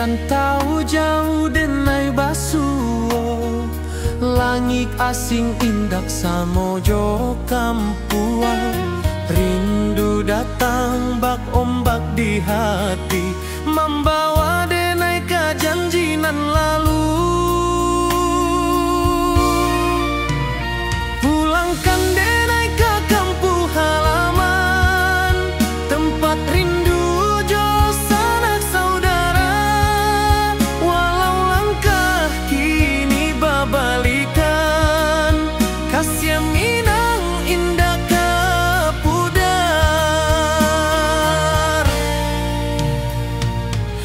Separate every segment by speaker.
Speaker 1: rantau jauh denai basuo, langit asing indak samojo kampuan. Rindu datang bak ombak di hati, membawa denai kejanjinan lalu. Pulangkan denai ke kampung halaman, tempat rindu jo sanak saudara. Walau langkah kini babalikan, kasih minang indah kapudar.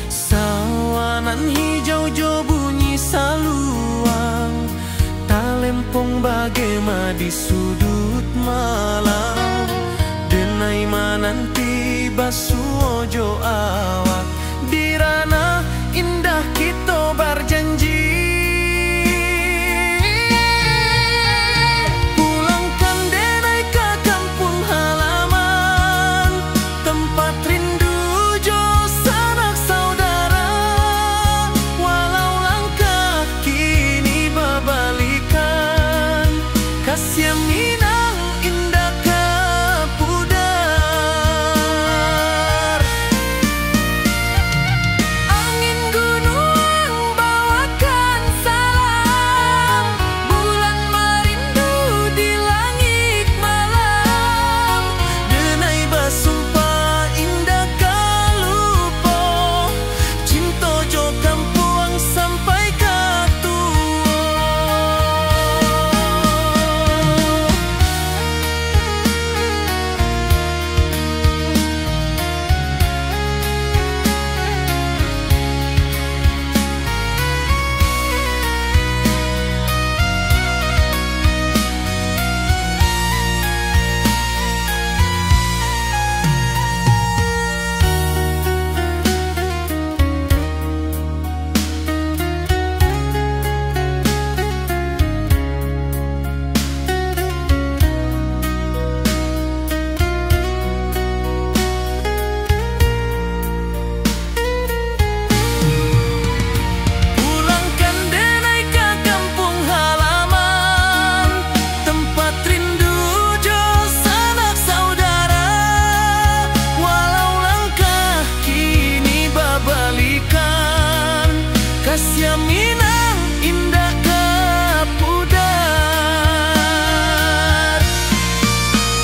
Speaker 1: Sawanan hijau jo bunyi saluang, talempong bagema di sudut malam. Denai mananti basuojo awak, di ranah indah kita berjanji. Pulangkan denai ke kampung halaman, tempat rindu jo sanak saudara. Walau langkah kini babalikan, kasih minang indah kapudar. Angin gunung bawakan salam, bulan merindu di langit malam. Denai basumpah indah kalupo, cinta jo kampuang sampai katua. Pulangkan denai ke kampung halaman, tempat rindu jo sanak saudara. Walau langkah kini babalikan, kasih minang indah kapudar.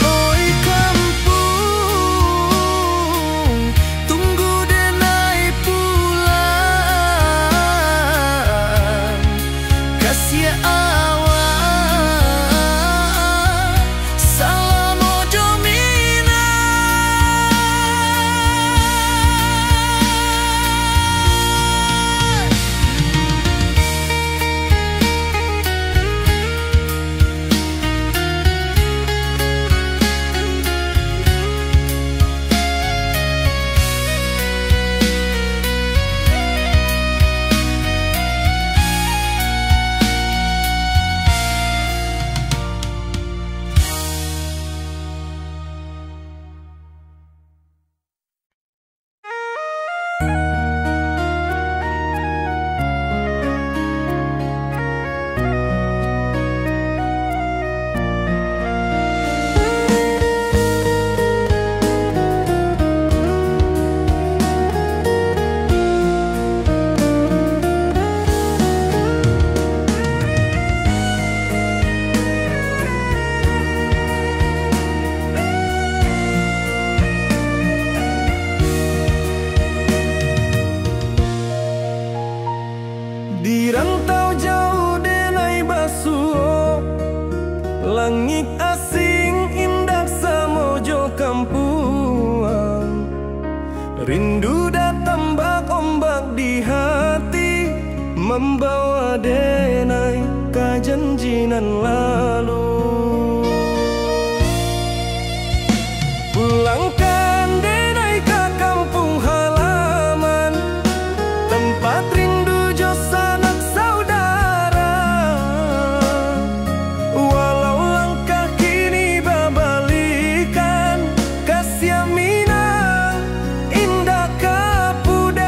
Speaker 1: Oi kampung, tunggu denai pulang. Kasih awak, salam ojo minang. Di rantau jauh denai basuo, langit asing indah samojo kampuang. Rindu datang bak ombak di hati, membawa denai kejanjinan lalu. Pulangkan denai ke kampung halaman, tempat rindu jo sanak saudara. Walau langkah kini babalikan, kasih minang indah kapudar.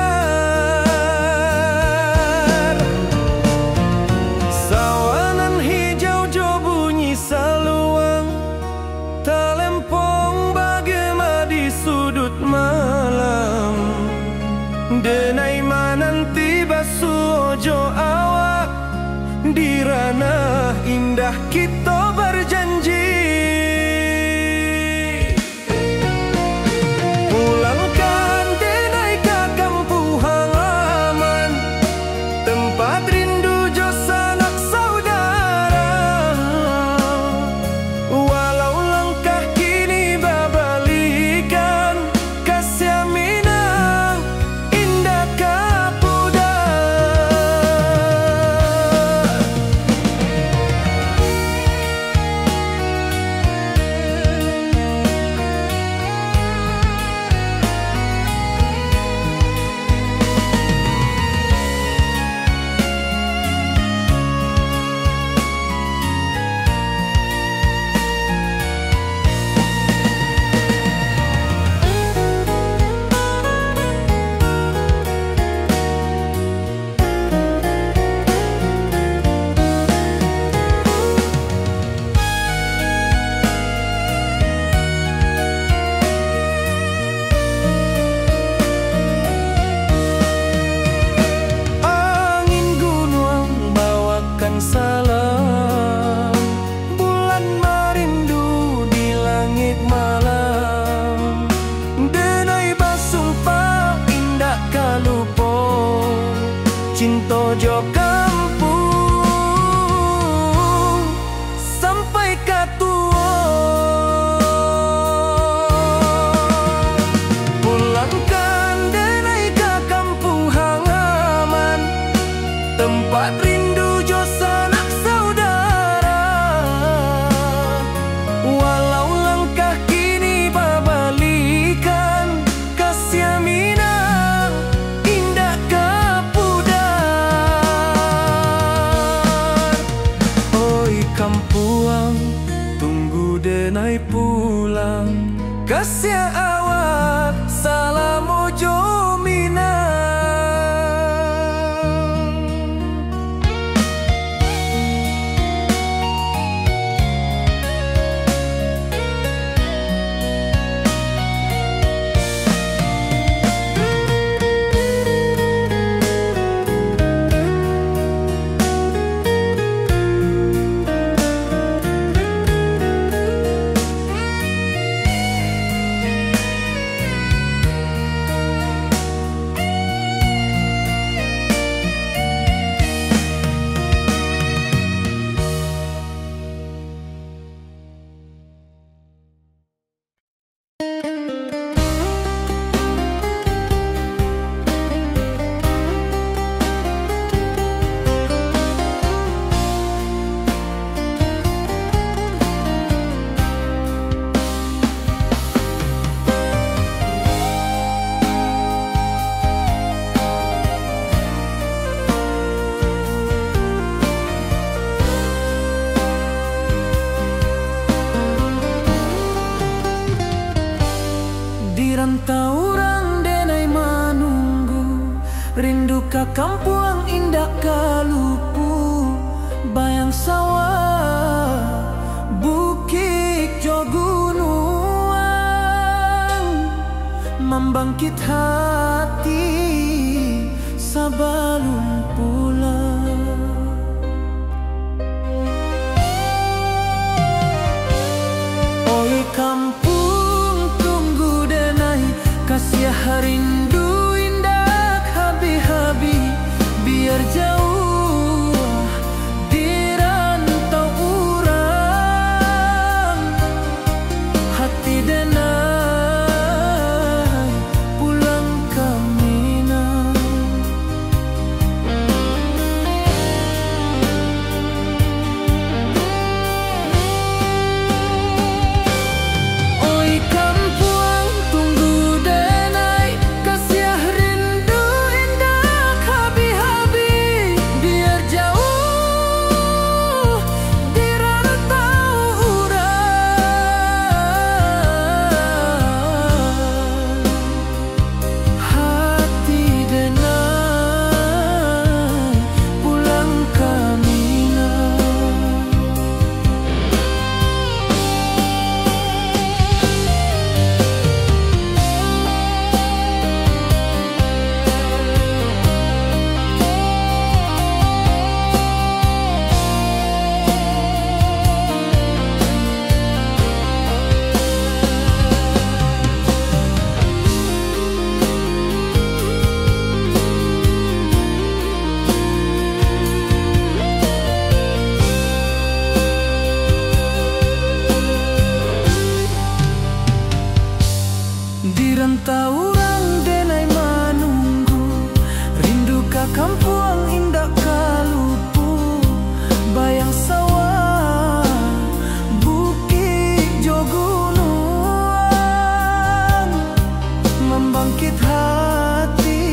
Speaker 1: denai pulang, kasih awak salam ojo minang. Dirantau orang denai manunggu, rindu ka kampung indah kalupu, bayang sawah bukit jo gunung, membangkit hati sabalun pulang. Oi kampung kasih rindu indah habi-habi, biar jauh dirantau urang, hati denai pulang ke Minang. Oi kampung tunggu Dirantau orang denai manunggu, rindu ka kampung indah kalupu, bayang sawah bukit jo gunung, membangkit hati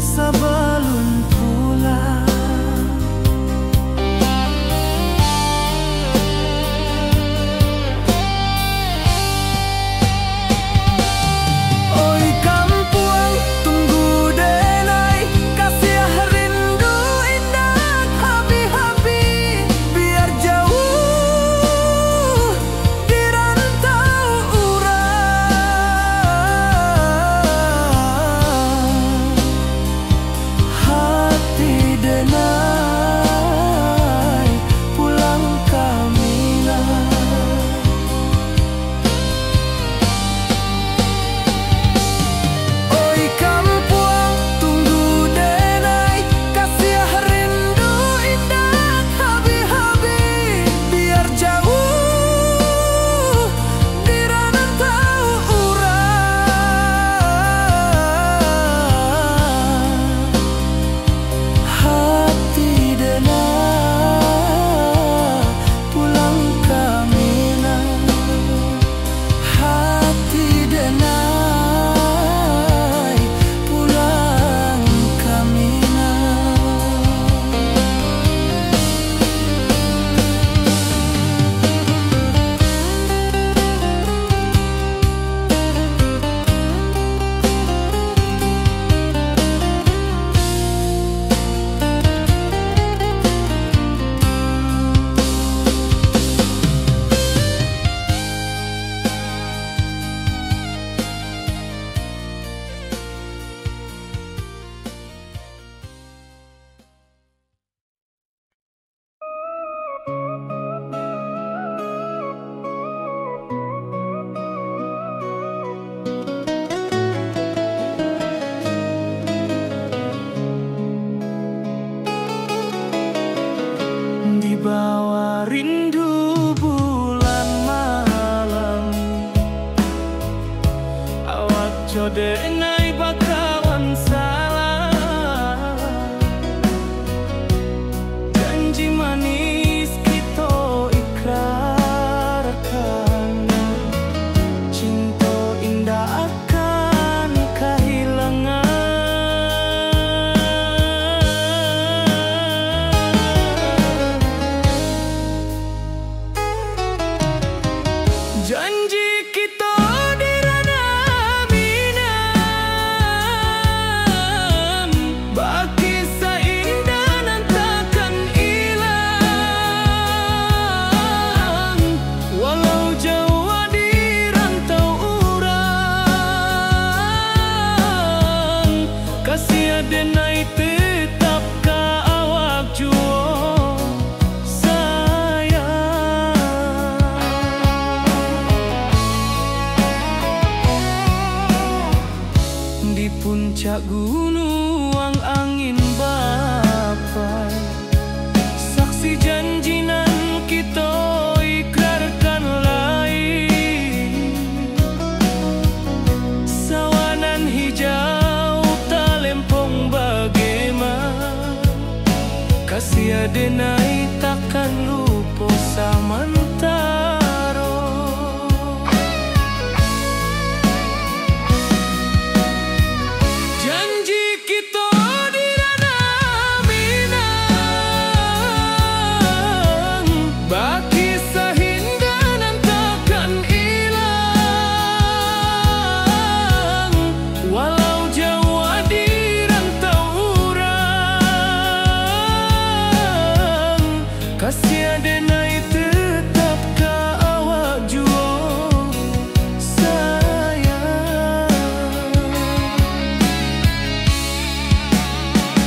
Speaker 1: sabalun pulang. Oi kampung tunggu denai kasih denai bakawan salah. Janji manis kita ikrarkan, cinta indah akan kehilangan. Janji kita di ranah minam, baki seindah nan takkan hilang. Walau jauh di rantau urang, kasih denai tetap ka awak juo sayang. Di puncak gunung angin bapai, saksi janji nan kita ikrarkan lain. Sawanan hijau talempong bagaimana, kasih denai takkan lupa samantara. Janji kita di ranah minang, baki sahinda nan takkan hilang. Walau jauh di rantau urang, kasih denai tetap ka awak juo sayang.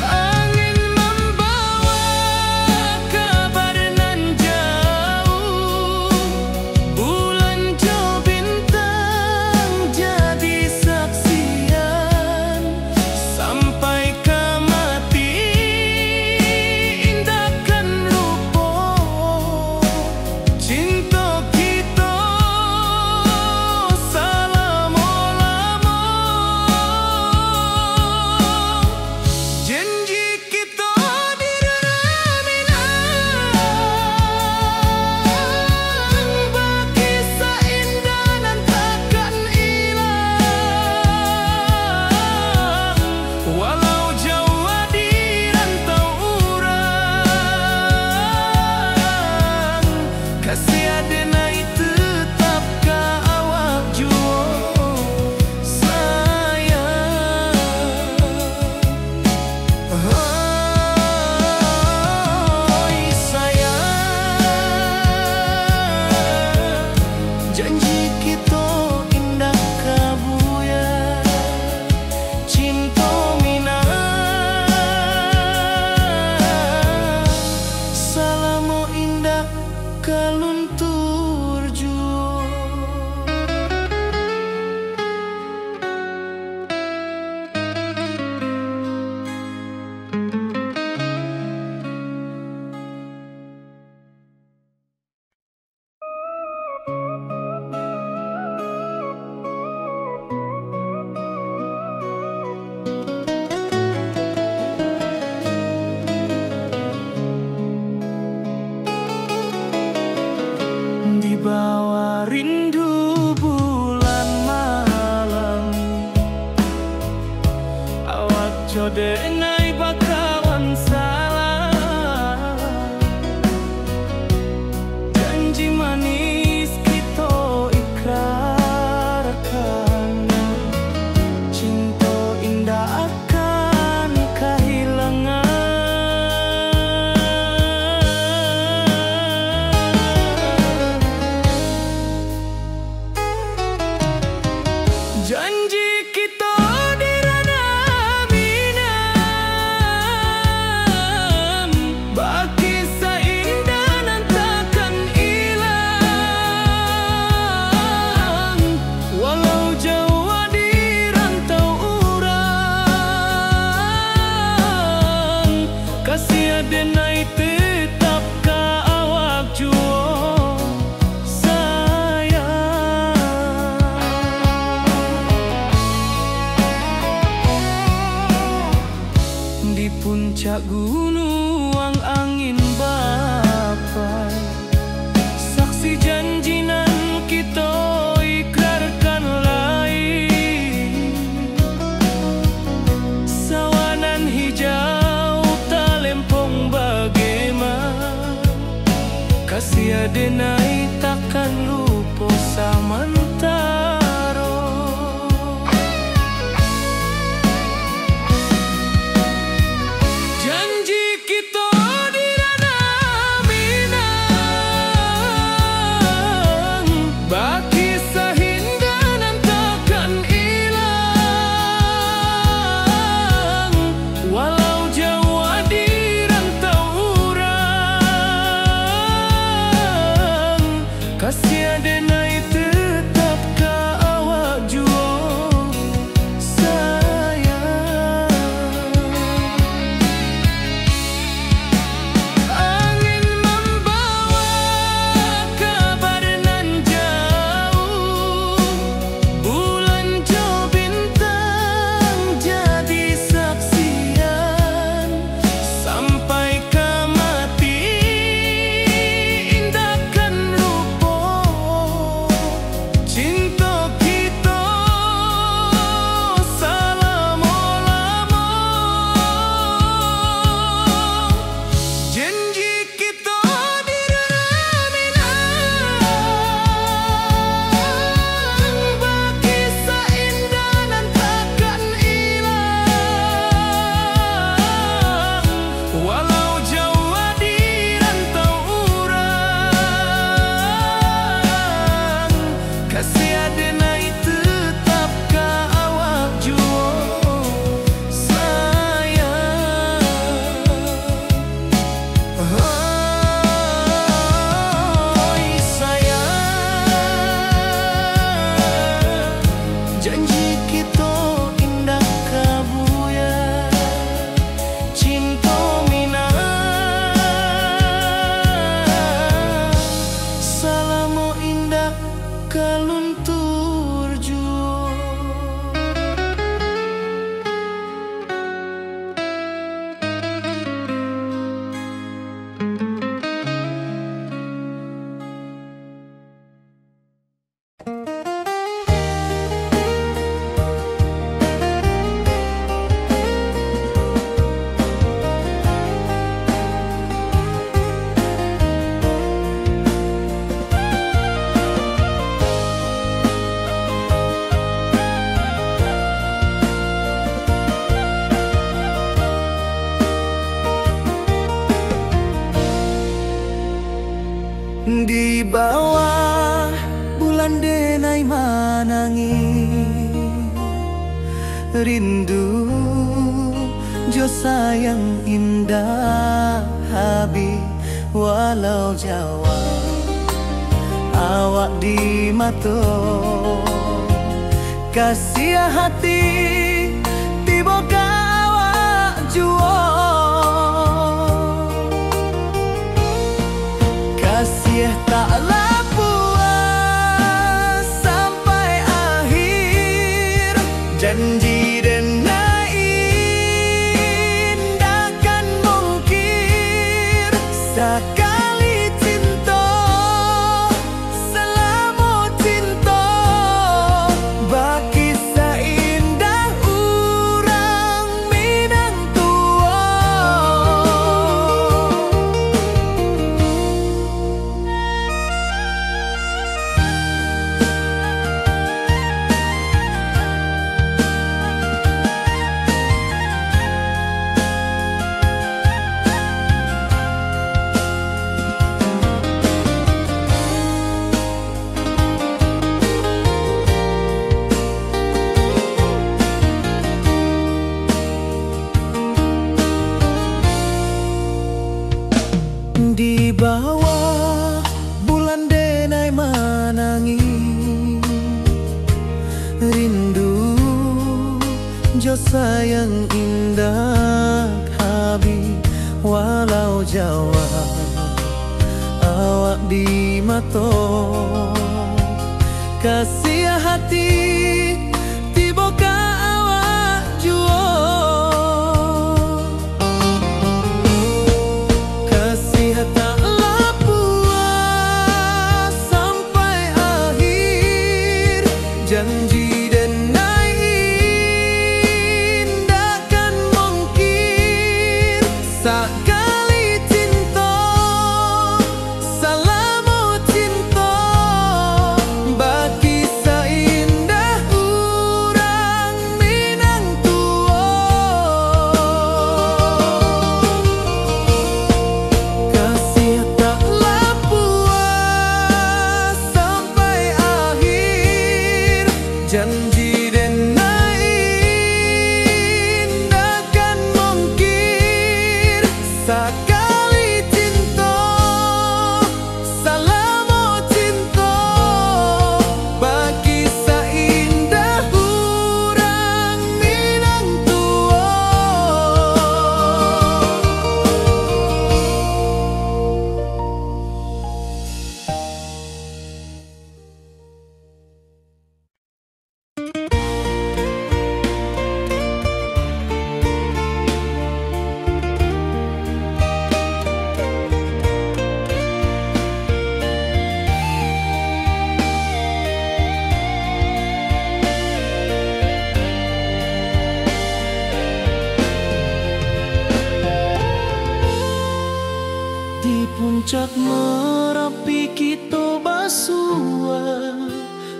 Speaker 1: Angin membawa kabar nan jauh, bulan jauh bintang jadi saksian. Sampai ke mati indahkan lupa, cinta kita selama-lama. Janji kita di ranah minang, baki seindah nan takkan hilang. Walau jauh di rantau urang, kasih denai tetap ka awak juo sayang. Oi sayang, janji kita indah kabuya, cinta minang, salamo indah kaluntur juo. Di bawah rindu bulan malam, awak denai bakawan salah. Janji manis kita ikrarkan, cinta indah akan kehilangan. denai takkan lupa samantaro. Janji kita di ranah Minang, baki sahindanan takkan hilang. Walau Jawa di rantau urang, kasih denai tetap ka awak juo sayang. Angin membawa kabar nan jauh, bulan jo bintang jadi saksian. Sampai ke mati indahkan lupa cinta kita selama-lama. Janji kita di ranah Minang, baki seindah nan takkan hilang. Walau Jawa di rantau urang, kasih denai tetap ka awak juo sayang. Oi sayang, janji kita indah kabuya, cinta Minang selama indah kaluntur juo. Di bawah bulan denai manangi, rindu jo sayang indah habi. Walau Jawa awak di mato, kasih hati tiba ka awak juo. Kasih taklah puas sampai akhir, janji denai indahkan mungkir. Sekali cinta selama cinta, baki seindah urang Minang tua. Di bawah bulan denai manangi, rindu jo sayang indah habi. Walau Jawa awak di mato, kasih hati tiba ka awak juo. Kasih taklah puas sampai akhir, janji denai indahkan mungkir. Sekali cinta selama puncak Merapi kita basua,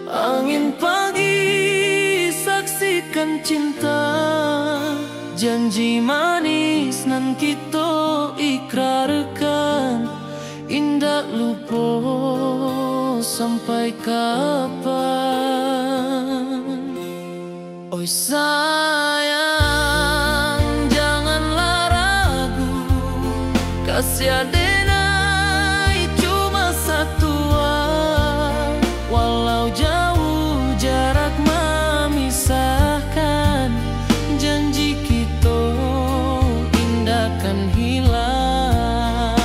Speaker 1: angin pagi saksikan cinta, janji manis nan kita ikrarkan, indah lupa sampai kapan. Oi sayang, janganlah ragu, kasih adenai cuma satu, walau jauh jarak memisahkan, janji kita indahkan hilang.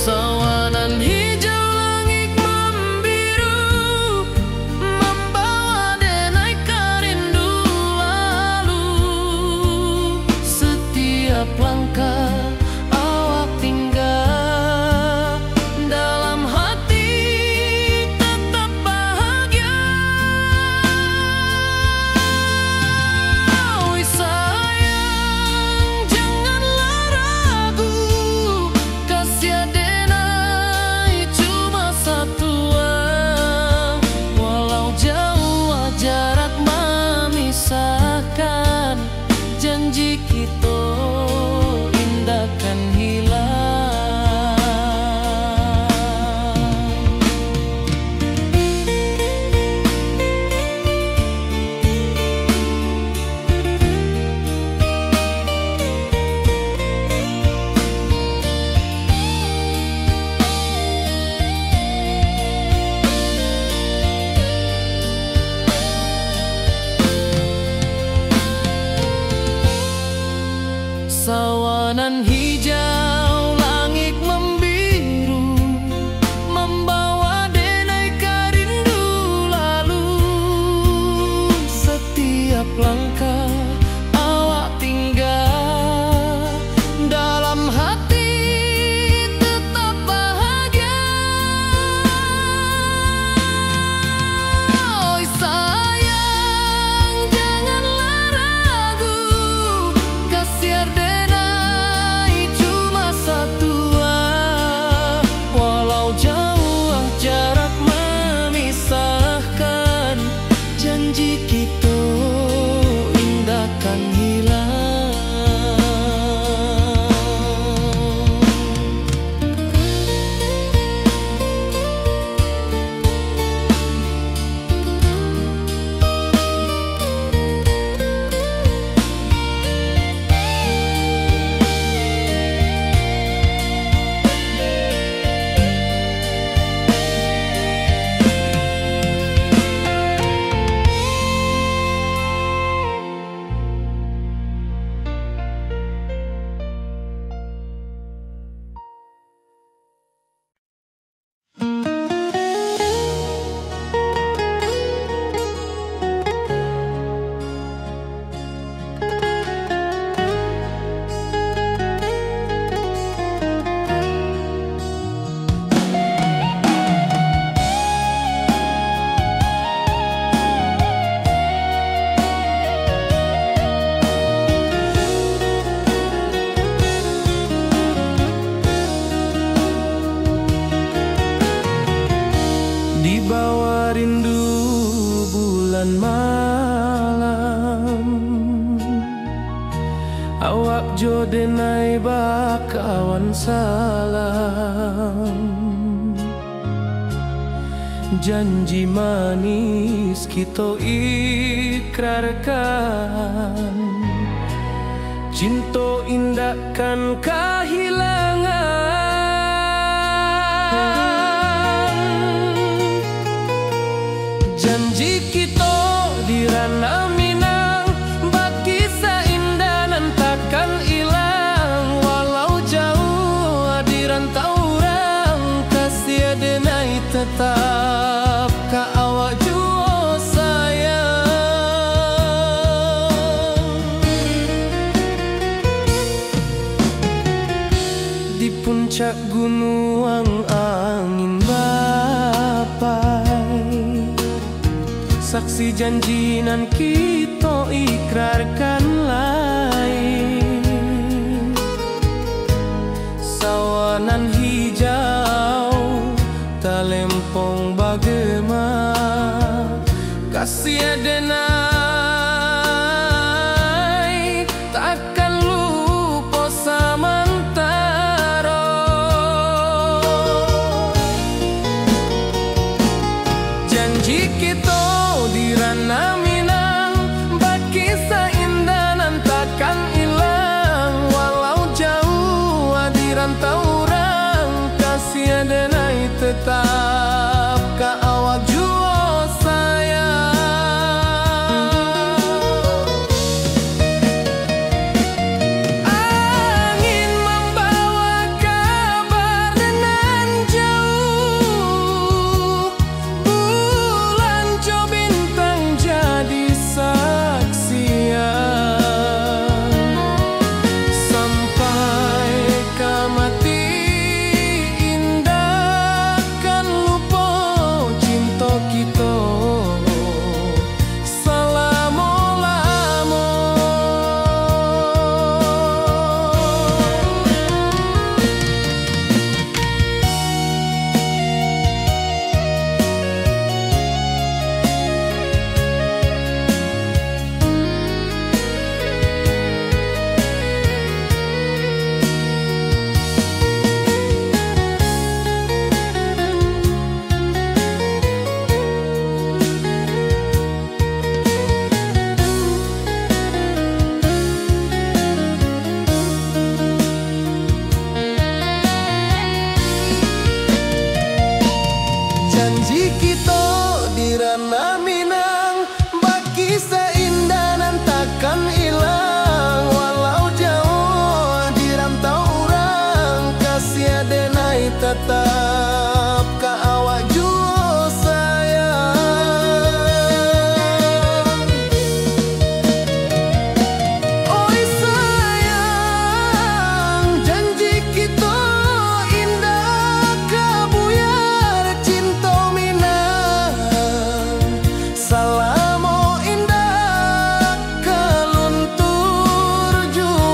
Speaker 1: Sawanan hijau langit membiru, membawa denai kerindu lalu. Setiap langkah awak tinggal, dalam hati tetap bahagia. Oi sayang, janganlah ragu, kasih adenai cuma satu, walau jauh jarak memisahkan, janji kita indahkan hilang. Sawanan hijau langit membiru, membawa denai kerindu lalu. Setiap langkah awak tinggal, dalam hati tetap bahagia. Oi sayang, janganlah ragu, kasih adenai cuma satu, walau jauh jarak memisahkan, janji kita indahkan hilang. Di bawah rindu bulan malam, awak jo denai bakawan salam, janji manis kita ikrarkan, cinta indahkan kehilangan. Janji kita di ranah Minang, bakisah indah nan takkan hilang, walau jauh di rantau orang, kasih adenai tetap ka awak jua sayang. Di puncak gunung angin bapai, saksi janji nan kita ikrarkan lain. sia denai takkan lupa samantara. Janji kita di ranah Minang, baki seindah nan takkan hilang. Walau jauh di rantau orang, kasih denai tetap ka awak jua sayang. Angin membawa kabar nan jauh, bulan jo bintang jadi saksian. Sampai ke mati indah kan lupa cinta kita selama-lama. Janji kita di ranah Minang, baki seindah nan takkan hilang. Walau jauh di rantau orang, kasih denai tetap ka awak jua sayang. Oi sayang, janji kita indah kabuyar cinta Minang. Salamo indah kaluntur jua.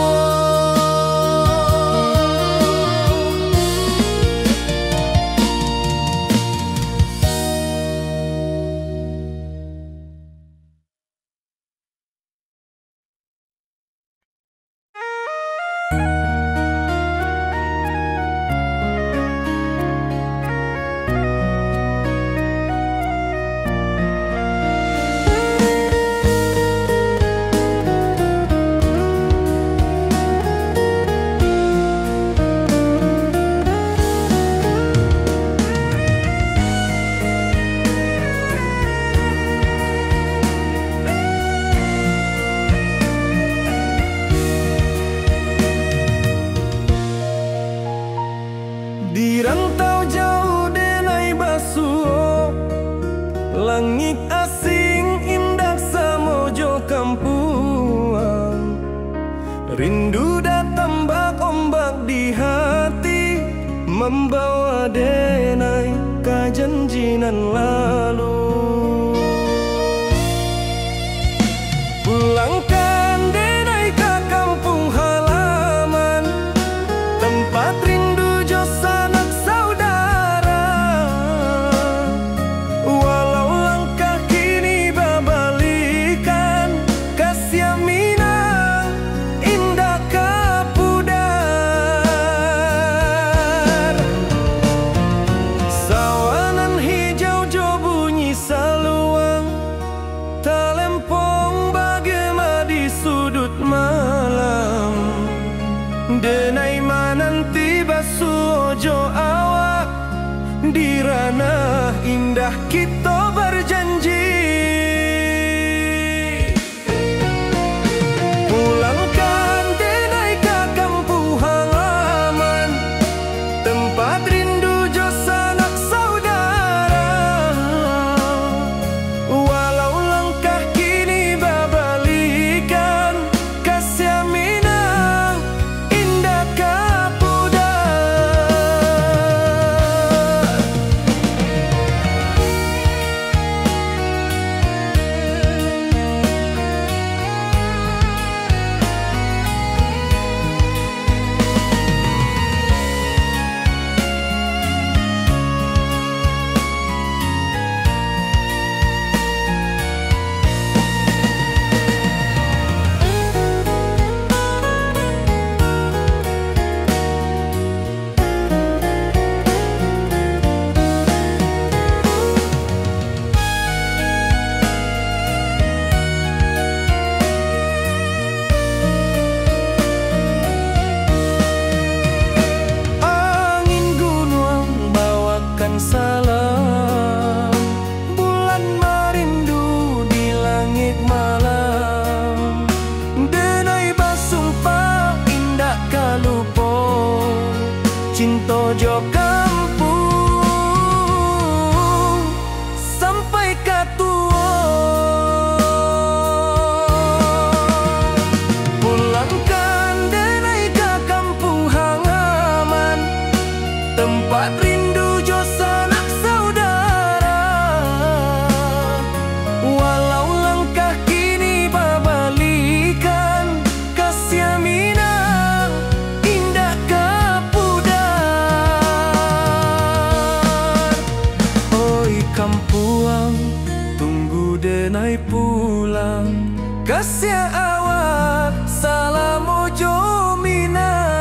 Speaker 1: Di rantau jauh denai basuh, langit asing indah samojo kampuang. Rindu datang bak ombak di hati, membawa denai ka janjinan lalu. Pulangkan denai ka kampung halaman, tempat rindu jo sanak saudara. Walau langkah kini babalikan, kasih Minang indah kapudar. Sawanan hijau jo bunyi saluang, talempong bagema di sudut malam. Denai mananti basuh jo awak, di ranah indah kita berjanji. Pulangkan denai ka kampung halaman, tempat rindu jo sanak saudara. Walau langkah kini babalikan, kasih Minang indah kapudar. denai pulang kasih awak salamu jomina.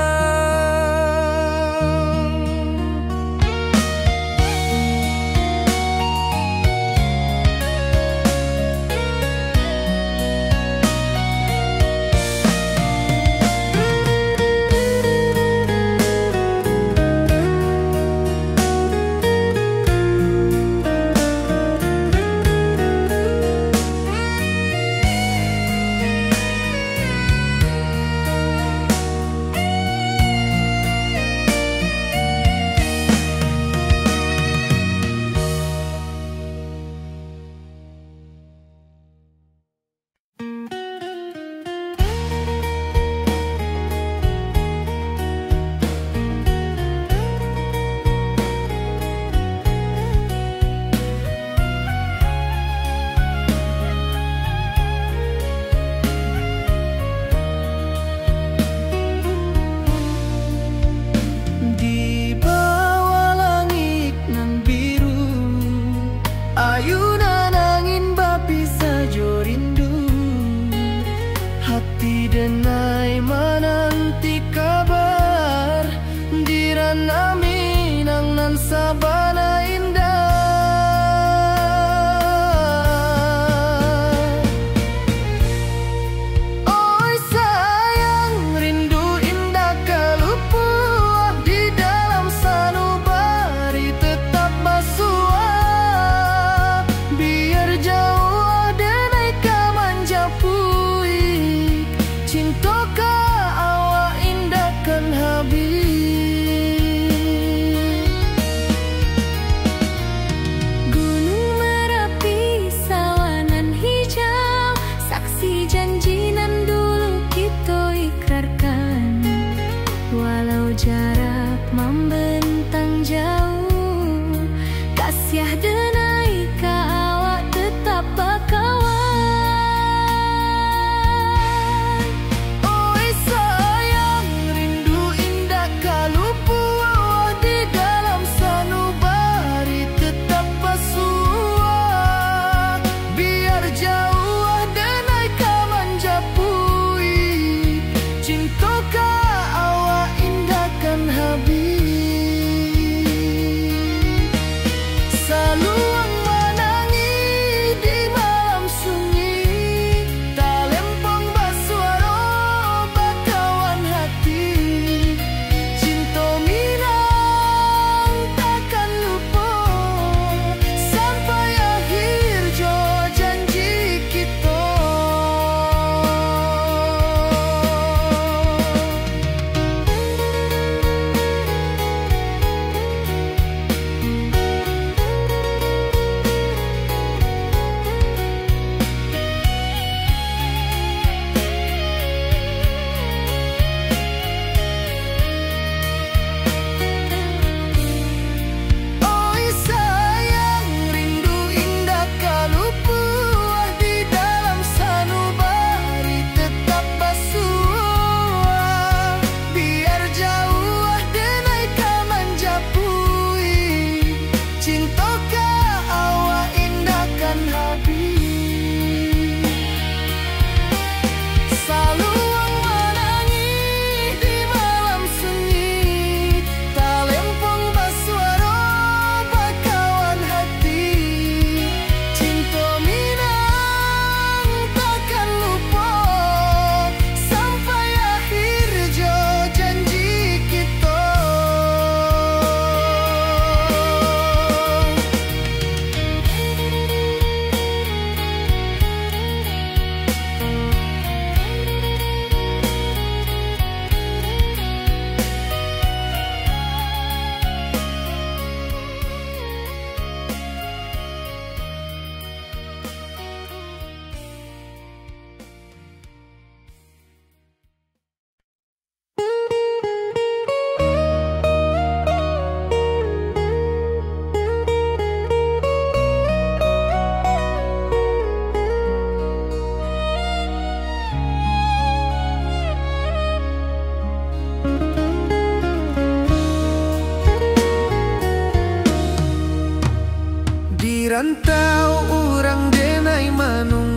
Speaker 2: Rantau orang denai manung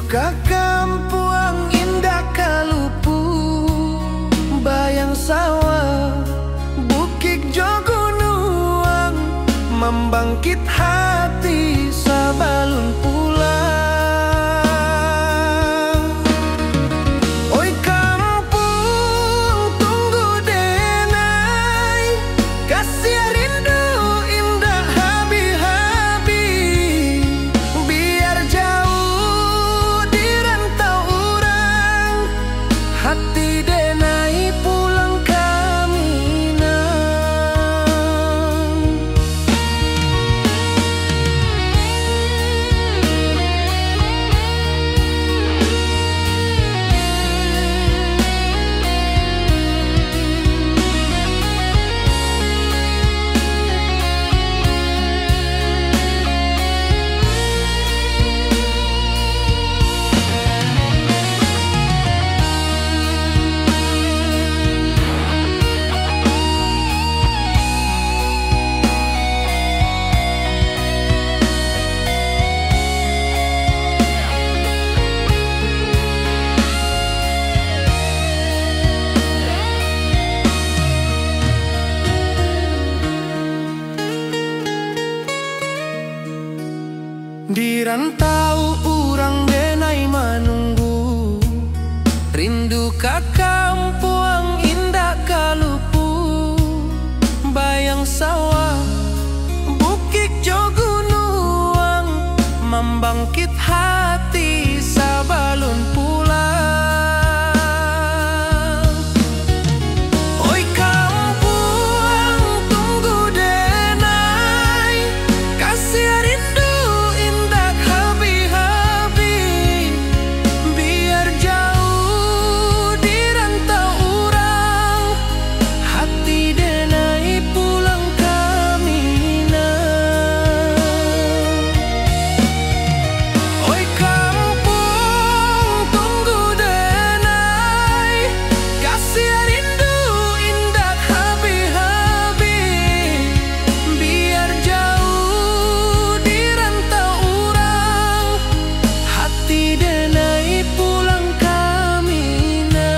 Speaker 1: ka kampuang indah kalupu, bayang sawah bukit jogunuang, membangkit hati sabalun pulang. Oi kampung tunggu denai, kasih rindu indah habi-habi, biar jauh di rantau urang, hati denai pulang ke Minang. Di rantau urang denai manunggu, rindu ka kampuang indah kalupu, bayang sawah bukit jogunuang, membangkit hati sabalun pulang. Oi kampuang tunggu denai, kasih rindu indah habi-habi, biar jauh di rantau urang, hati denai pulang ke Minang. Oi kampung tunggu denai, kasih rindu indah habi-habi, biar jauh di rantau urang, hati denai pulang ke Minang.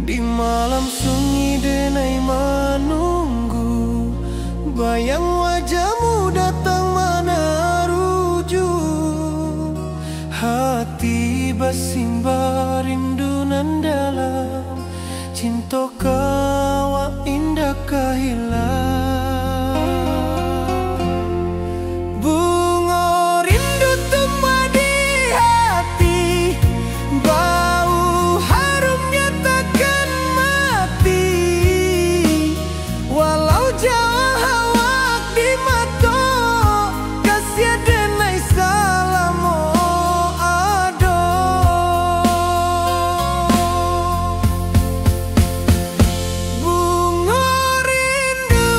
Speaker 1: Di malam sunyi denai menunggu, bayang wajahmu datang meneruju, hati bersimba rindu nan dalam, cinta kawa indah kehilang. Bunga rindu tumbuh di hati, bau harumnya takkan mati, walau jauh awak di mata, kasih denai salamo ado. Bunga rindu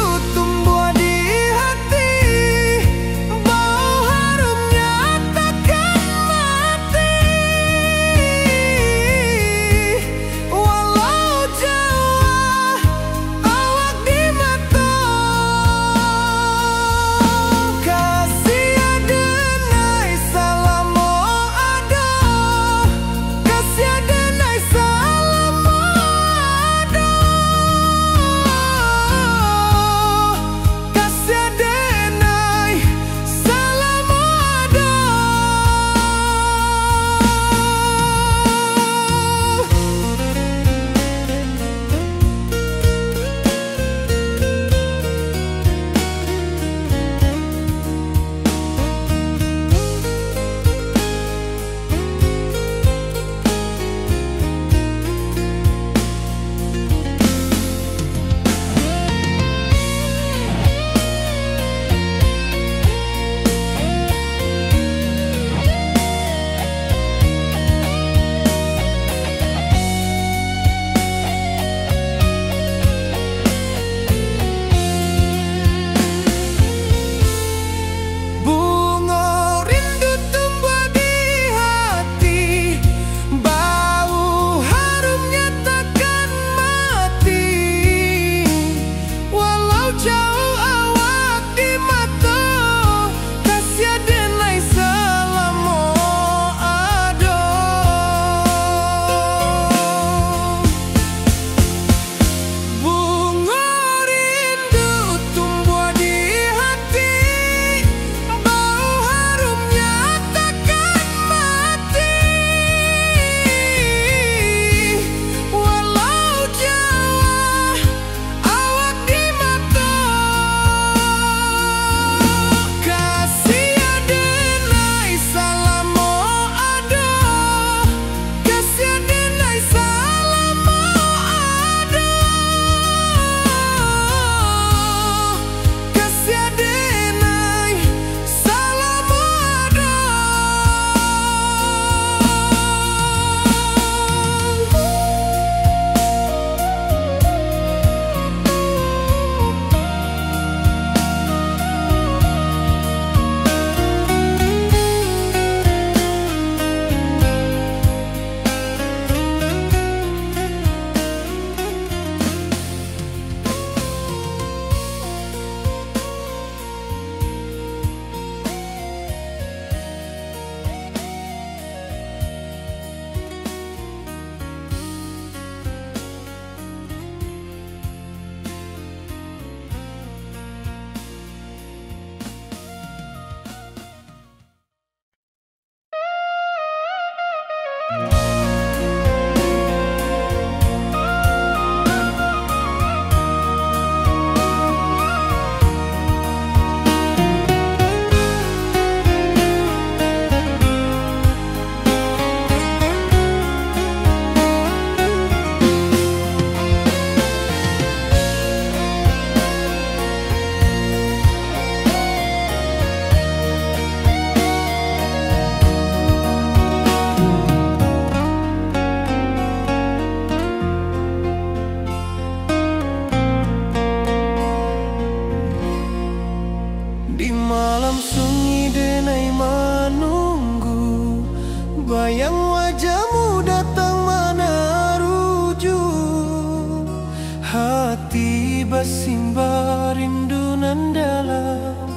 Speaker 1: basimba rindu nan dalam,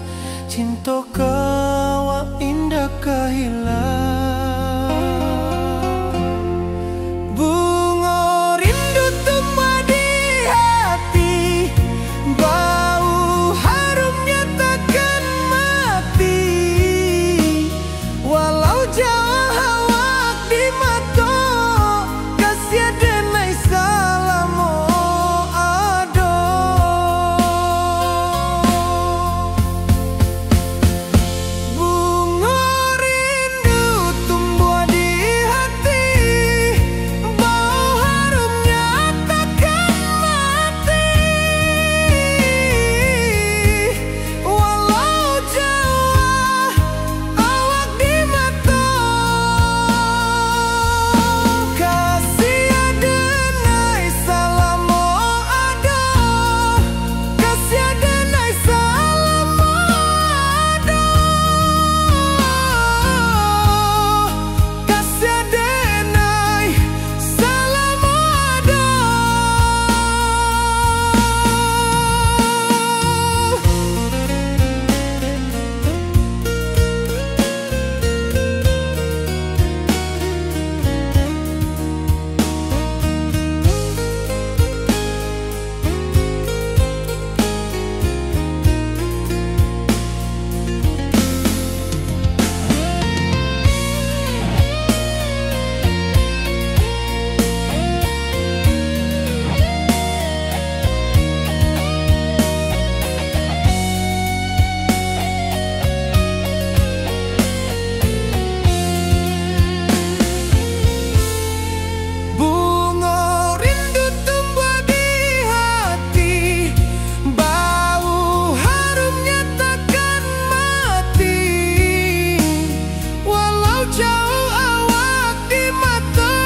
Speaker 1: cinta kawa indah kahilang. Bunga rindu tumbuh di hati, bau harumnya takkan mati. Walau jauh awak di mata, kasih denai salamo ado. Bunga rindu tumbuh di hati, bau harumnya takkan mati. Walau jauh awak di mata, kasih denai salamo ado, kasih denai salamo ado, kasih denai salamo ado. Bunga rindu tumbuh di hati, bau harumnya takkan mati. Walau jauh awak di mata,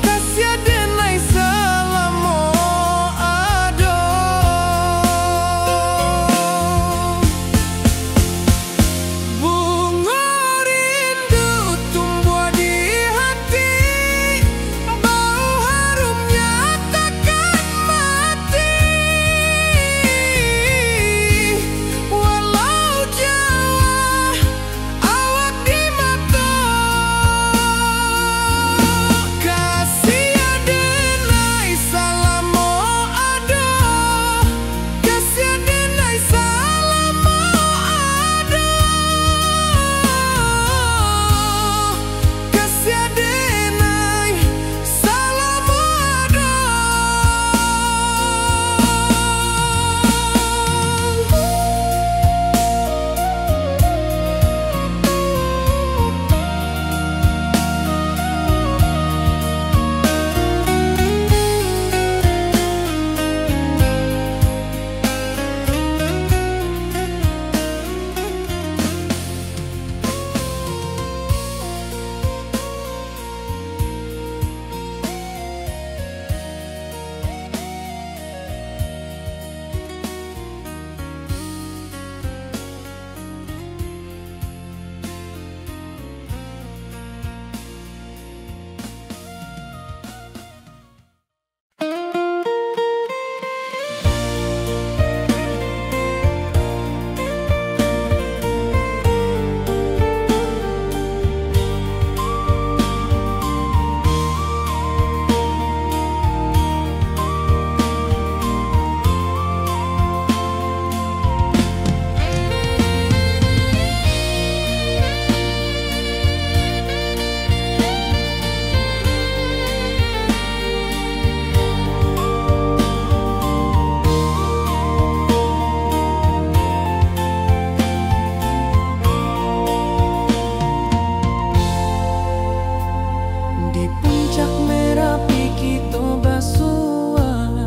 Speaker 1: kasih denai salamo ado. Bunga rindu tumbuh di hati, bau harumnya takkan mati. Walau jauh awak di mata, kasih denai salamo ado, kasih denai salamo ado, kasih denai salamo ado. Di puncak Merapi kita basua,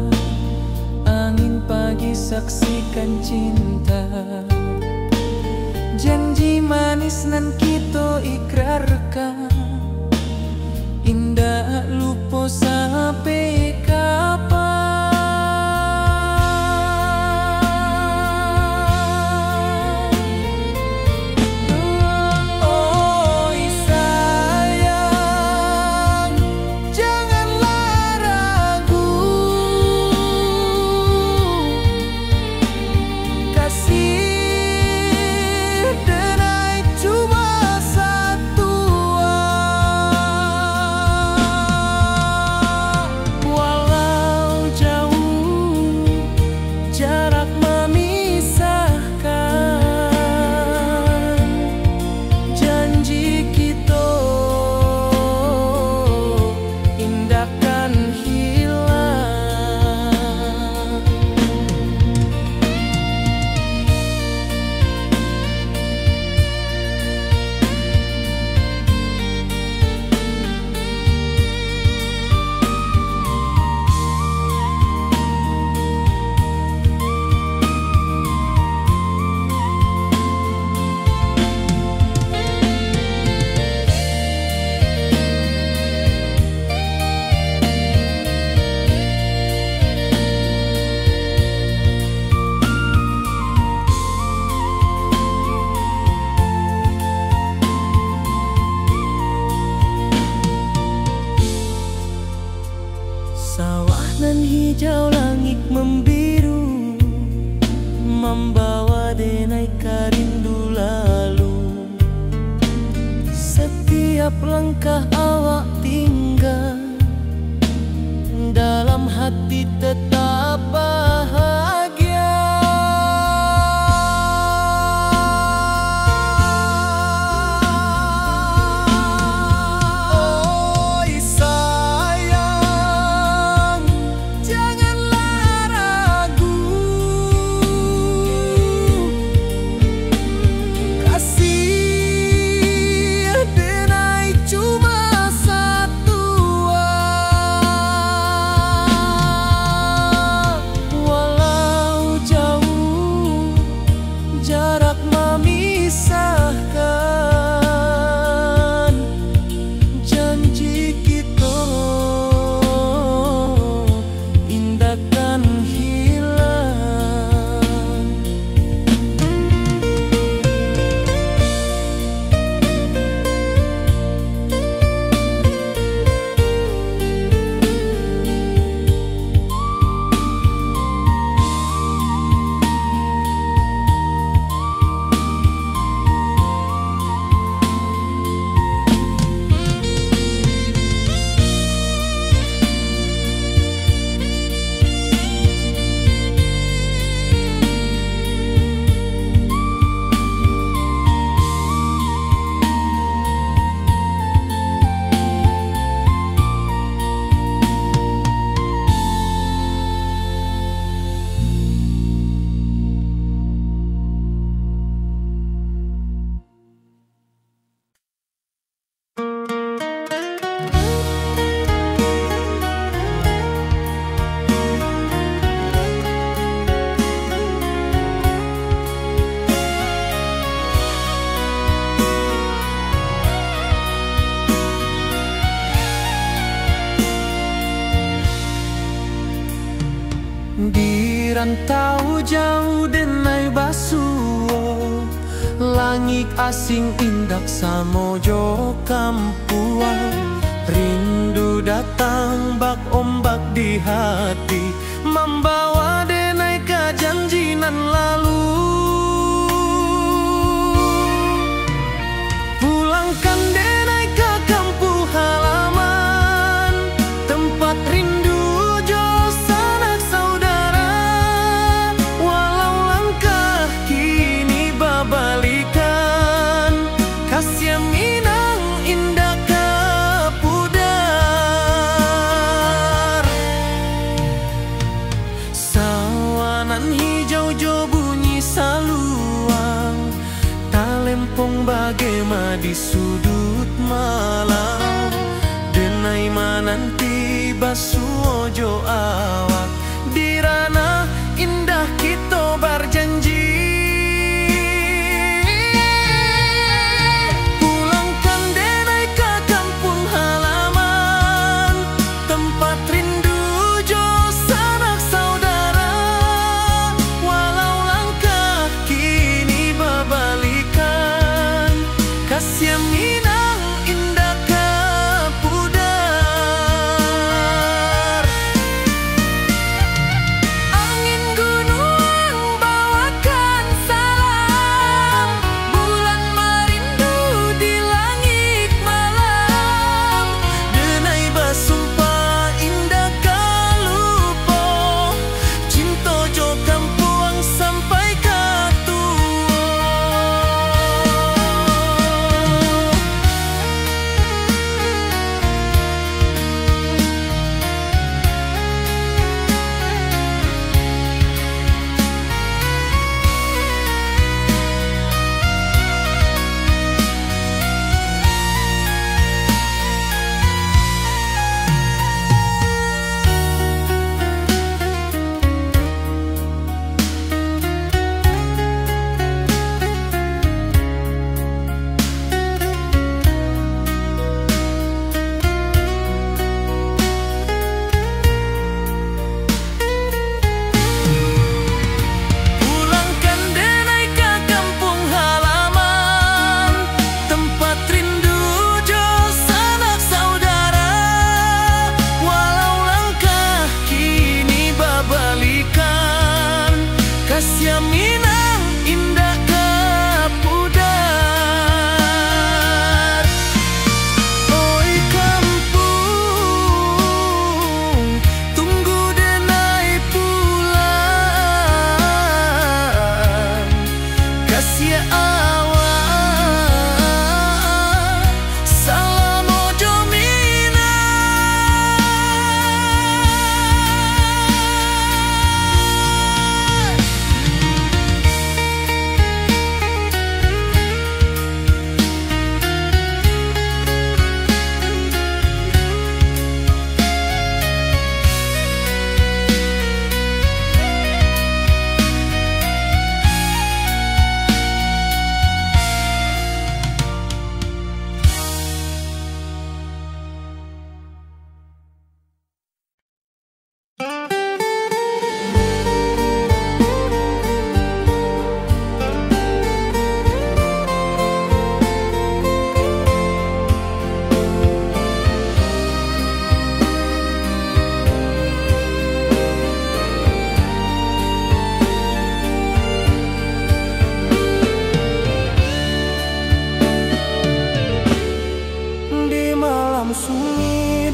Speaker 1: angin pagi saksikan cinta. Janji manis nan kita ikrarkan, indah lupa sampai kapan. Oi sayang, janganlah ragu. hijau langit membiru, membawa denai rindu lalu. Setiap langkah awak tinggal, dalam hati tetap bahagia. Oi sayang, janganlah ragu, kasih denai cuma satu. Walau jauh jarak memisahkan, janji kita indahkan hilang. Di rantau jauh denai basuo, langit asing indak samojo kampuan. Rindu datang bak ombak di hati, membawa denai ke janjinan lalu. Pulangkan denai ke kampung halaman, tempat rindu jo sanak saudara. Walau langkah kini babalikan, kasih minang indah ke pudar. Sawanan hijau jo bunyi saluang, talempong bagema di sudut malam. Denai mananti basuo jo awak, di ranah indah kita berjanji. Pulangkan denai ke kampung halaman, tempat rindu jo sanak saudara. Walau langkah kini babalikan, kasih minang indah ke pudar.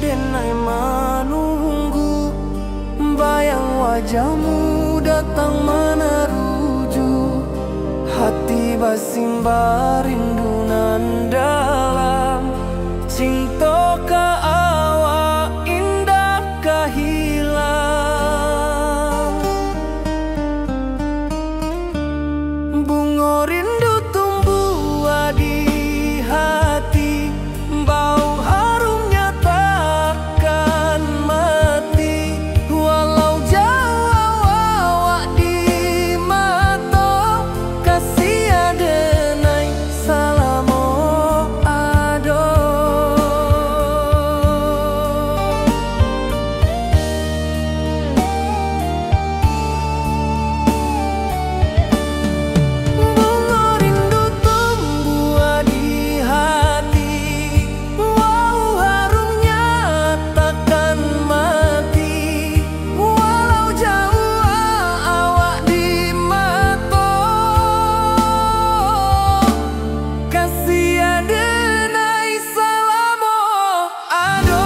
Speaker 2: denai menunggu, bayang wajahmu datang meneruju. Hati basimba rindu nan dalam, cinta ka awak indah ka hilang. Bunga rindu tumbuh di hati, bau harumnya takkan mati. Walau jauh awak di mata, kasih adenai salamo ado. Bunga rindu tumbuh di hati, wow harumnya takkan mati. Walau jauh awak di mata, kasih adenai salamo ado.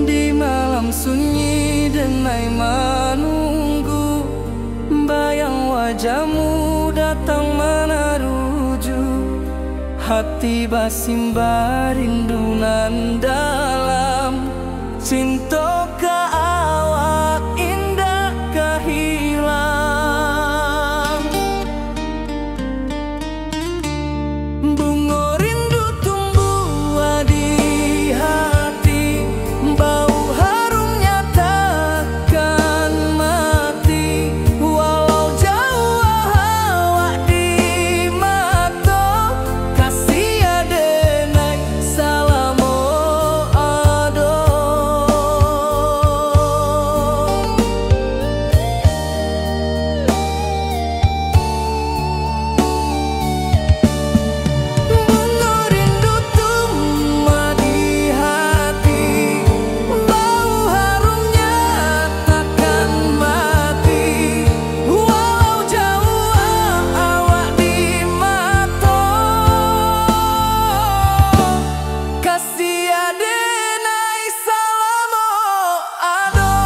Speaker 2: Di malam sunyi denai menunggu, bayang wajahmu datang meneruju. Hati basimba rindu nan dalam, cinta ka awak indah ka hilang. Bunga rindu tumbuh di hati, bau harumnya takkan mati. Walau jauh awak di mata, kasih adenai salamo ado. Bunga rindu tumbuh di hati, bau harumnya takkan mati. Walau jauh awak di mata, kasih adenai salamo ado.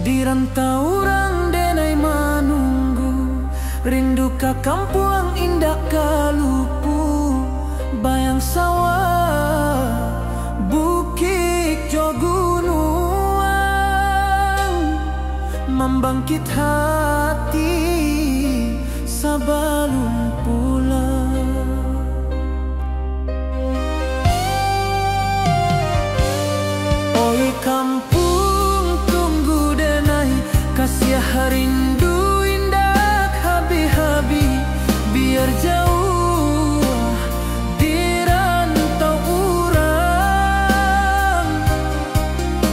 Speaker 2: Di rantau orang denai menunggu, rindu ka kampung indah kalupu. Bayang sawah bukit jo gunung, membangkit hati sebelum pulang. Oi kampung tunggu denai, kasih rindu indah habi-habi, biar jauh di rantau urang.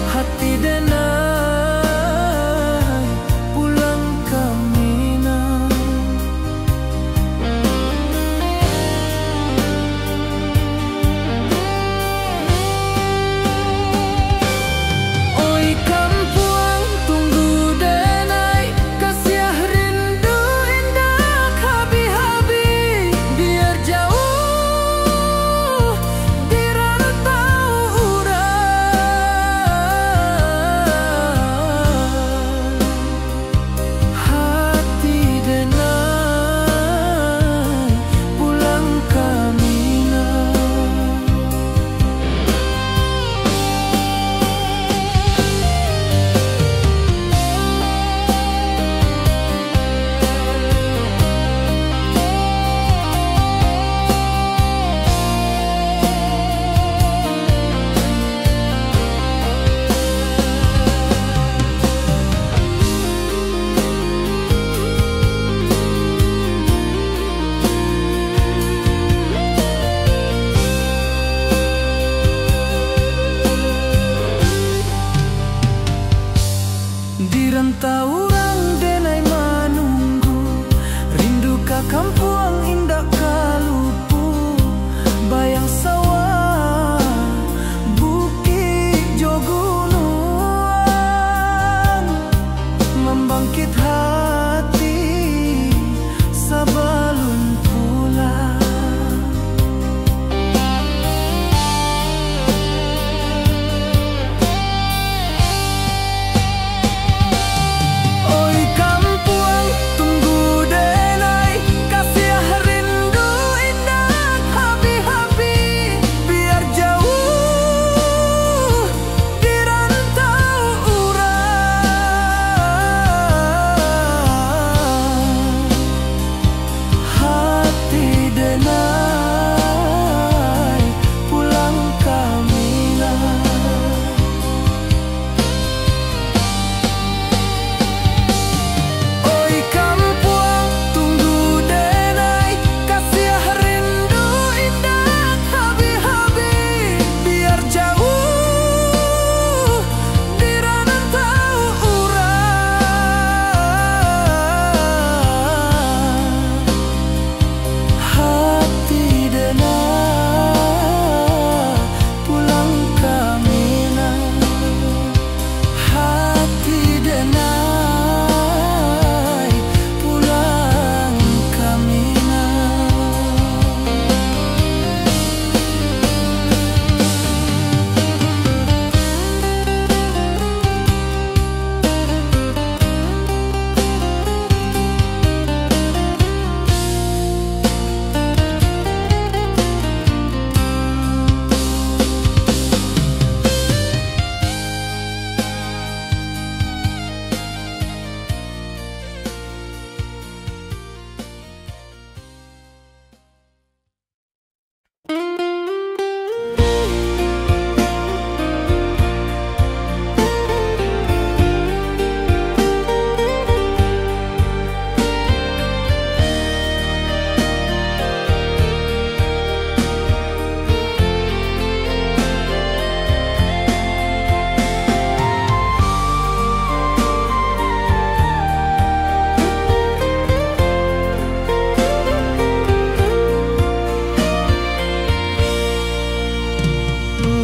Speaker 2: Hati denai pulang ke Minang. Oi kampung tunggu denai, kasih rindu indah habi-habi, biar jauh di rantau urang. Hati denai pulang ke Minang. Di rantau urang denai menunggu, rindu ka kampung indah kalupu, bayang sawah bukit jo gunung, membangkit hati sebelum pulang. Oi kampung tunggu denai, kasih rindu indah habi-habi, biar jauh di rantau urang. Hati denai pulang ke Minang. Oi kampung tunggu denai, kasih rindu indah habi-habi, biar jauh di rantau urang. Hati denai pulang ke Minang. Hati denai pulang ke Minang.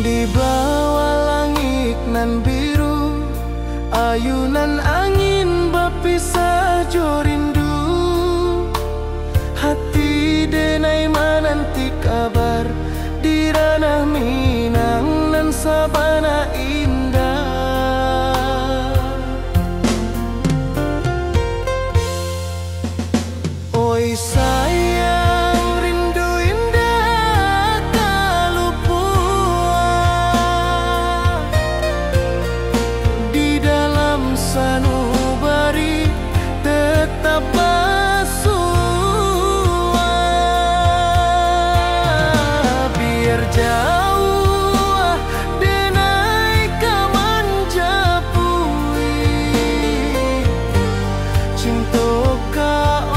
Speaker 2: Di bawah langit nan biru, ayunan angin berpisah jo rindu. Hati denai menanti kabar di ranah Minang nan sabana indah. Oi sayang rindu indah kalupua, di dalam sanubari jauh denai kamanjapui cinta kau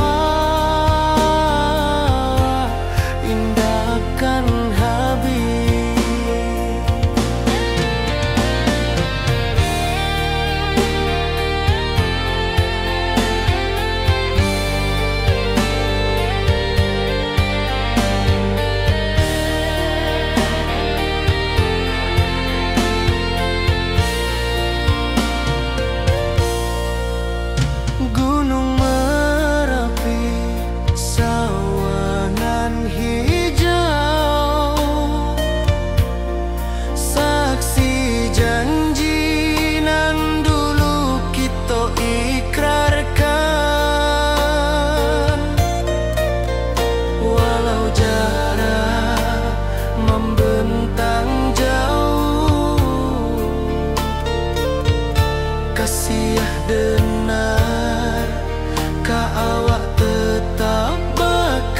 Speaker 2: indahkan habis. Gunung Merapi, sawangan hijau, saksi janji nan dulu kita ikrarkan. Walau jarak membentang jauh, kasih denar ka awak tetap berkawan.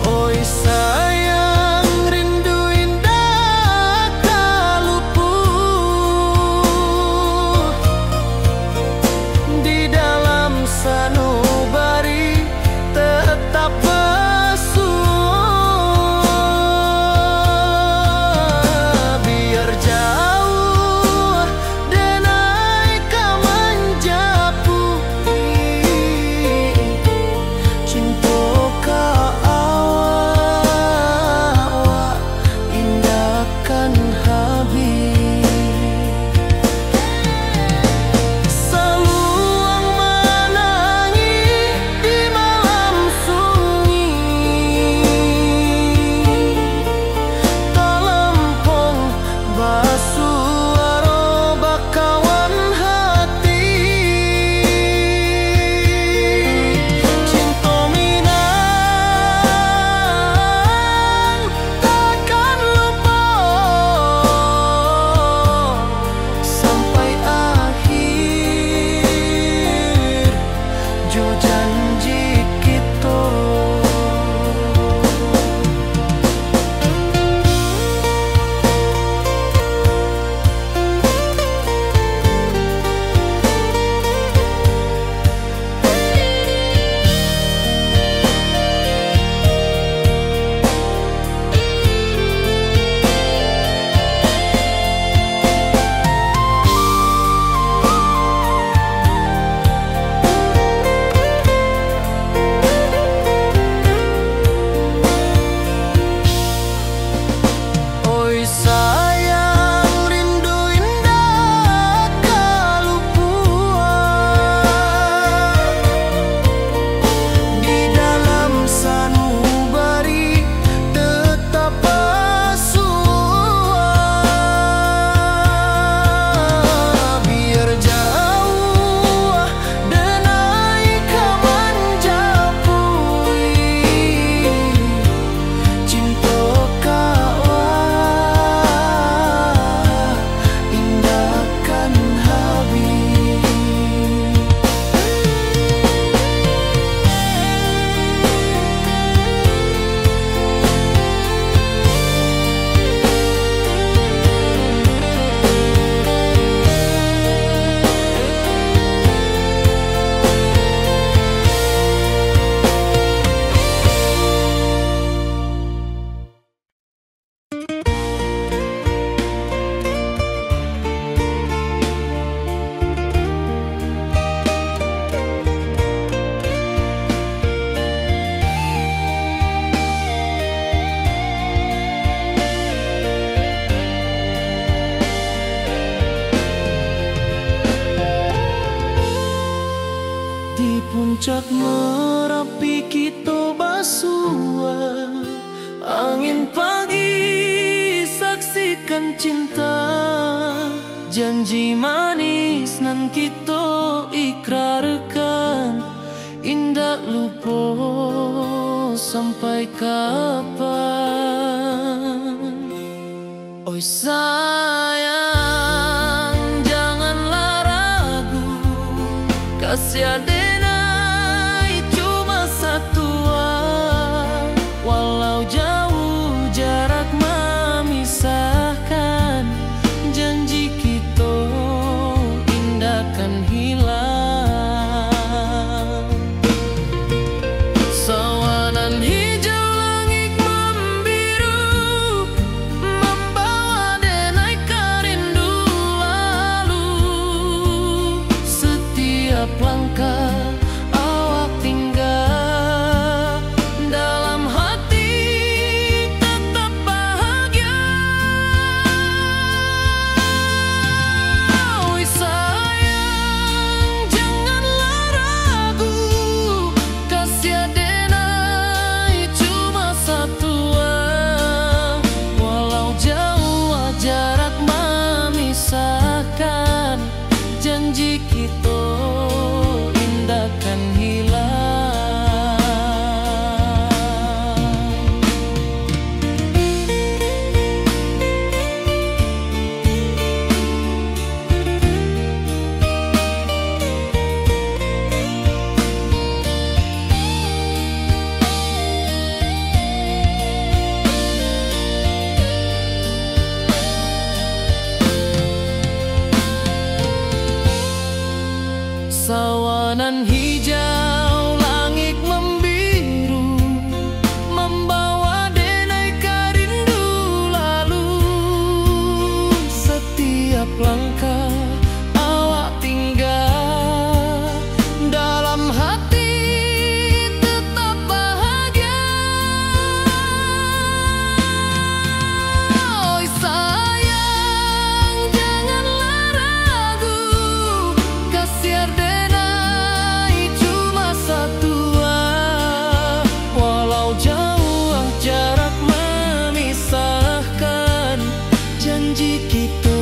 Speaker 2: Oi sayang, rindu indah tak luput di dalam sanubari tetap bersua. Biar jauh denai kamanjapui cinta ka awak indahkan habis. Saluang menangi di malam sunyi, talempong basuaro bakawan hati. Cinta Minang takkan lupa sampai akhir jo janji kita. Oi sayang, rindu indah kalupuan di dalam sanubari tetap bersua. Biar jauh denai kamanjapui cinta kau indahkan habis. Di puncak Merapi kita basua, angin pagi saksikan cinta, janji manis nan kita ikrarkan, indah lupa sampai kapan. Oi sayang, janganlah ragu, kasih denai cuma satu Nan hijau langit membiru, membawa denai karindu lalu. Setiap langkah awak tinggal, dalam hati tetap bahagia. Oi sayang, janganlah ragu, kasih denai cuma satu. Walau jauh jarak memisahkan, janji kita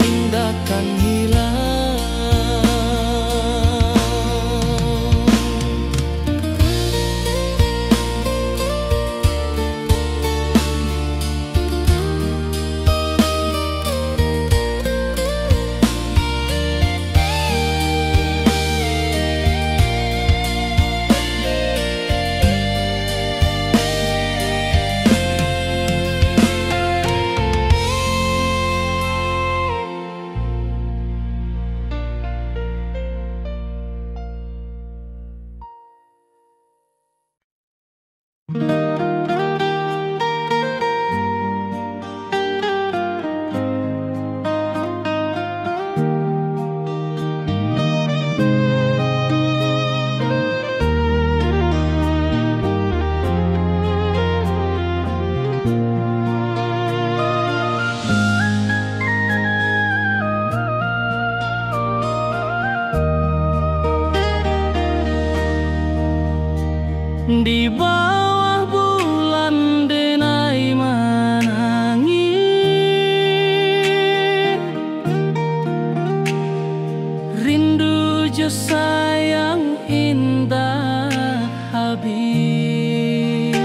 Speaker 2: indahkan hilang. Di bawah bulan denai menangis, rindu jo sayang indah habis.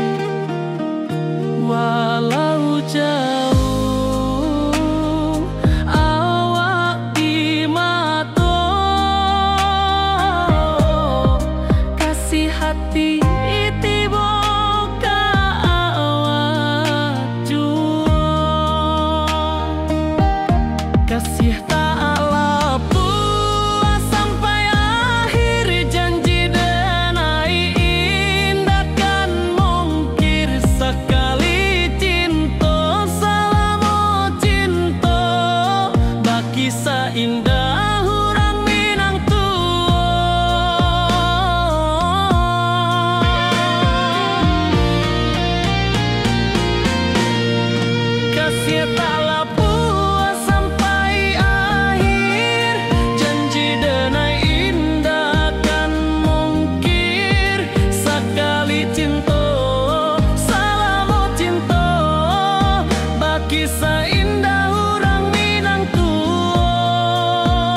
Speaker 2: Walau jauh awak di mata, kasih hati kasih tak puas sampai akhir, janji denai indahkan mungkir. Sekali cinta selama cinta, baki seindah hurang Minang tua. Kasih tak kisah indah orang Minang tua.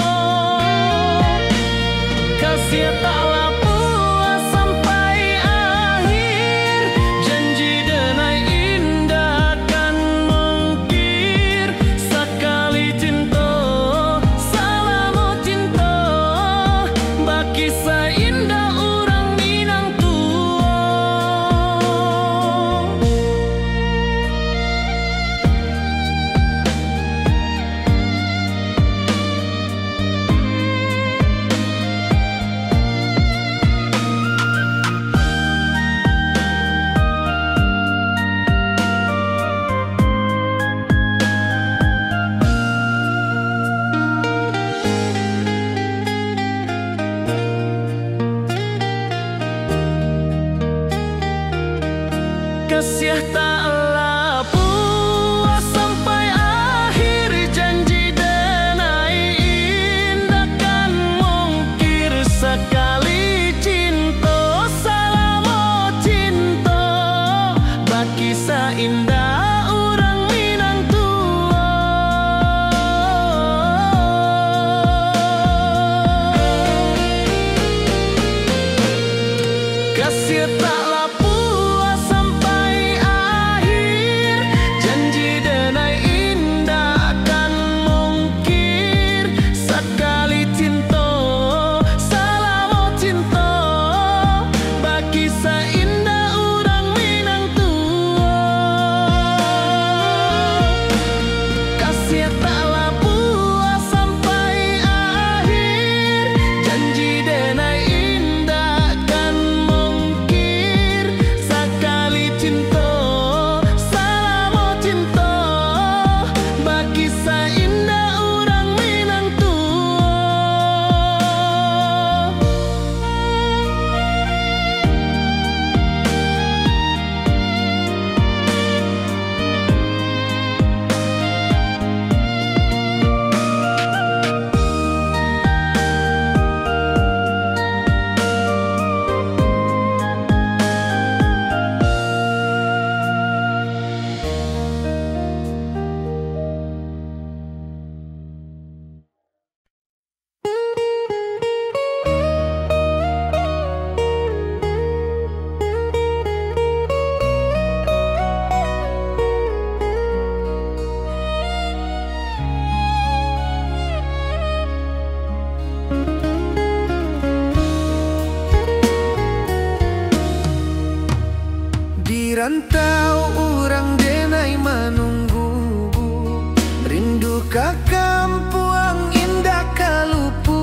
Speaker 1: kampuang indah kalupu,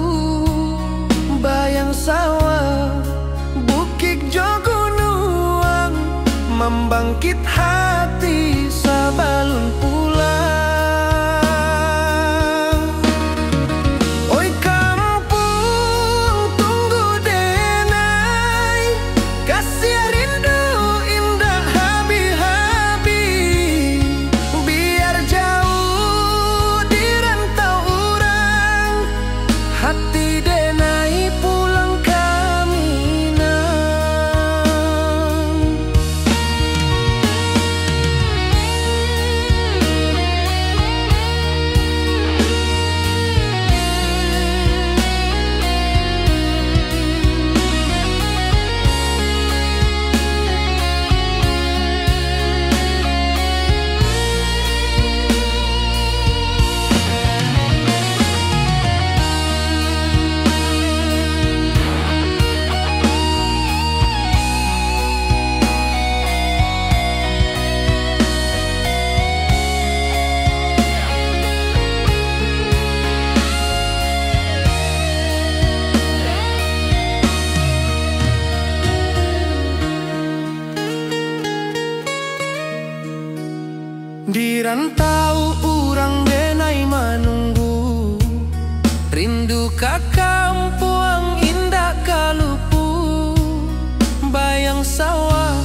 Speaker 1: bayang sawah bukit jogunuang, membangkit hati sabalun pulang. Oi kampung tunggu denai, kasih rindu indah habi-habi, biar jauh di rantau orang, hati denai pulang kaminang. Di rantau urang denai menunggu, rindu ka kampuang indah kalupu, bayang sawah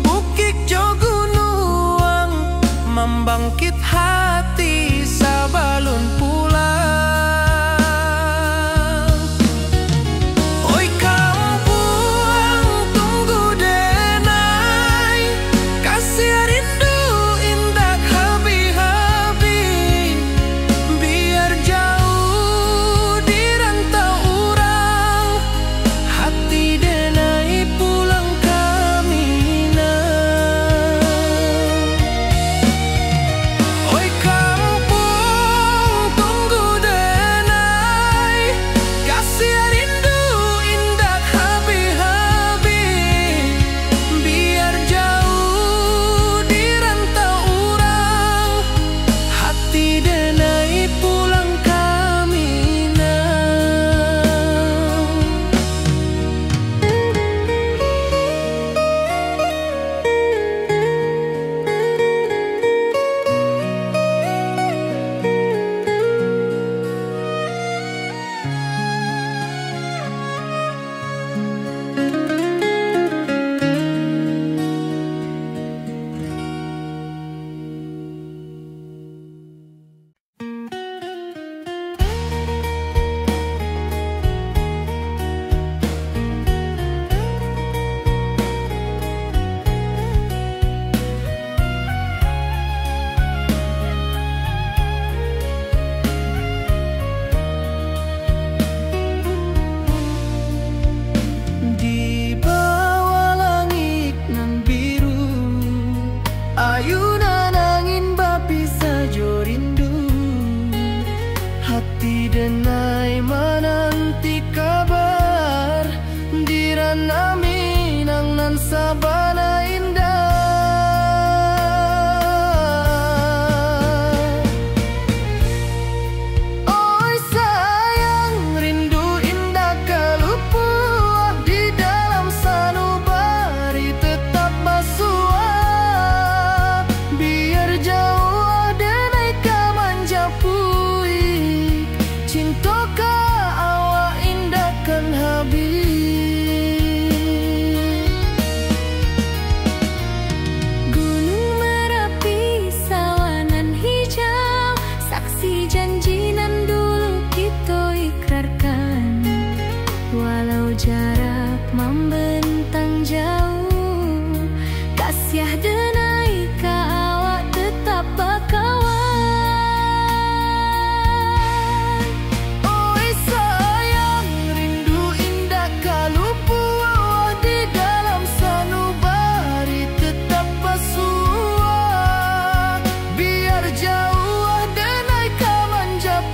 Speaker 1: bukit jogunuang, membangkit hati sabalun pulang. Oi kampuang tunggu denai, kasih rindu indah habi-habi, biar jauh di rantau urang, hati denai pulang kaminang. Oi kampung tunggu denai, kasih rindu indah habi-habi, biar jauh di rantau urang, hati denai pulang kaminang. Di bawah langit nan biru, ayunan angin bapi sajo rindu, hati denai menanti kabar, di ranah Minang nan sabana indah. Oi sayang rindu indah kalupu, di dalam sanubari tetap basua, biar jauh denai ka manjapui, cinta ka awak indah kan habis. Gunung Merapi sawanan hijau, saksi janji nan dulu kita ikrarkan, walau jarak membentang jauh, kasih denai ka awak tetap bakawan. Oi sayang rindu indah kalupu, di dalam sanubari tetap basua, biar jauh denai ka manjapui,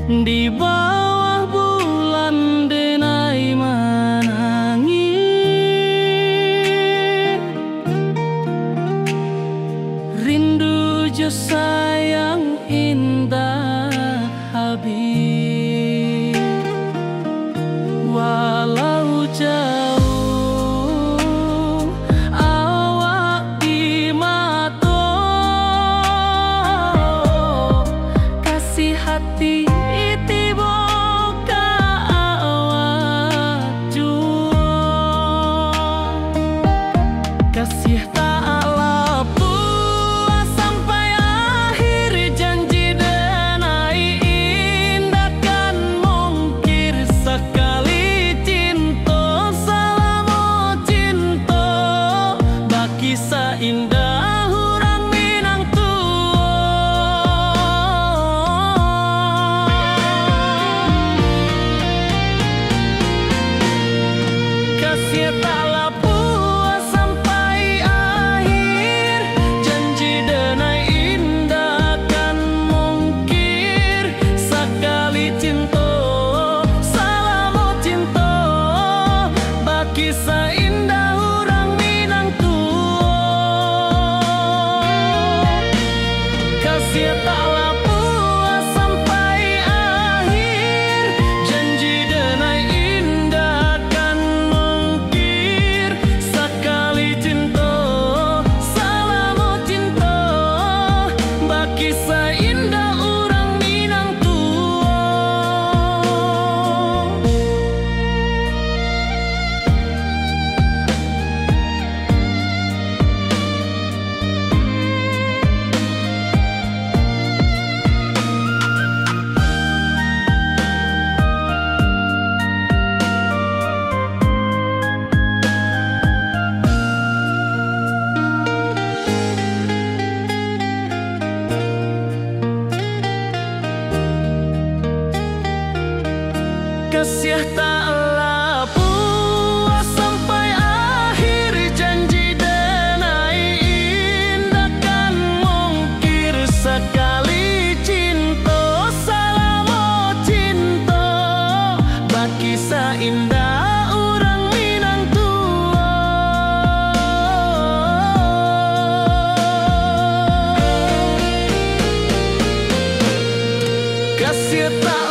Speaker 2: Di bawah bulan denai menangis, rindu jo sayang indah habis. Walau jauh awak di mata, kasih hati kasih tak puas sampai akhir, janji denai indah kan mungkir. Sekali cinta selama cinta, baki seindah orang Minang tua. Kasih tak kisah indah orang Minang tua. Kasih taklah puas sampai akhir, janji denai indah kan mungkir. Sekali cinta selama cinta, baki seindah orang Minang tua. Kasih taklah puas sampai akhir, janji denai indah kan mungkir. Sekali cinta selama cinta, baki seindah orang Minang tua. Kasih tak